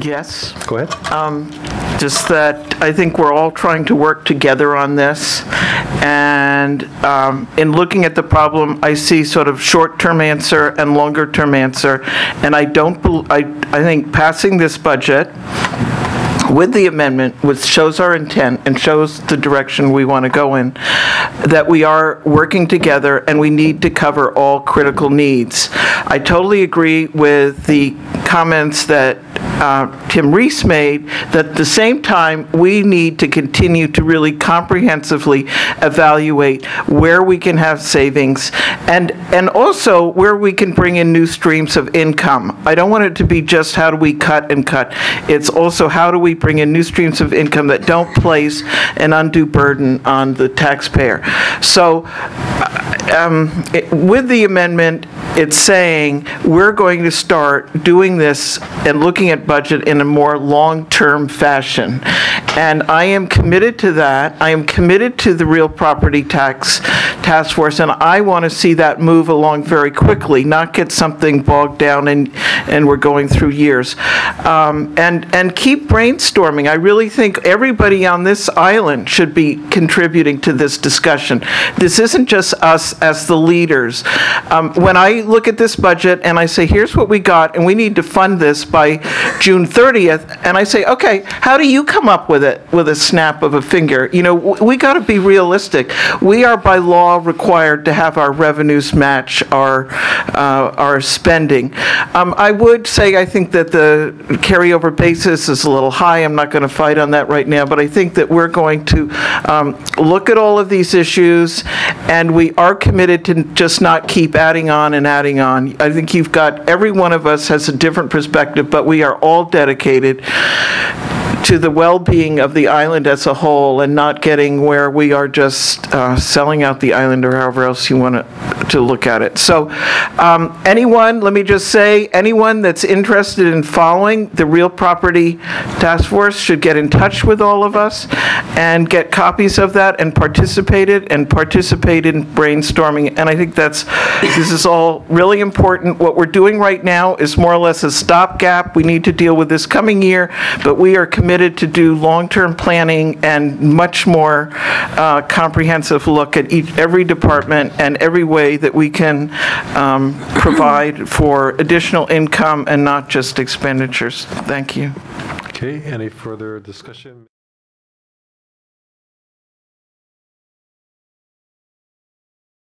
Yes. Go ahead. Just that I think we're all trying to work together on this. And in looking at the problem, I see sort of short-term answer and longer-term answer. And I think passing this budget with the amendment, which shows our intent and shows the direction we want to go in, that we are working together and we need to cover all critical needs. I totally agree with the comments that Tim Reese made, that at the same time, we need to continue to really comprehensively evaluate where we can have savings and also where we can bring in new streams of income. I don't want it to be just how do we cut and cut. It's also how do we bring in new streams of income that don't place an undue burden on the taxpayer. So with the amendment, it's saying we're going to start doing this and looking at budget in a more long-term fashion. And I am committed to that. I am committed to the Real Property Tax Task Force, and I want to see that move along very quickly, not get something bogged down and we're going through years. And keep brainstorming. I really think everybody on this island should be contributing to this discussion. This isn't just us as the leaders. When I look at this budget and I say, here's what we got, and we need to fund this by June 30th, and I say, okay, how do you come up with it with a snap of a finger? You know, we got to be realistic. We are by law required to have our revenues match our spending. I would say I think that the carryover basis is a little high. I'm not going to fight on that right now, but I think that we're going to look at all of these issues, and we are committed to just not keep adding on and adding on. I think you've got, every one of us has a different perspective, but we are all dedicated to the well-being of the island as a whole and not getting where we are just selling out the island or however else you want to look at it. So anyone, let me just say, anyone that's interested in following the Real Property Task Force should get in touch with all of us and get copies of that and participate in brainstorming. And I think this is all really important. What we're doing right now is more or less a stopgap. We need to deal with this coming year, but we are committed to do long-term planning and much more comprehensive look at every department and every way that we can provide for additional income and not just expenditures. Thank you. Okay, any further discussion?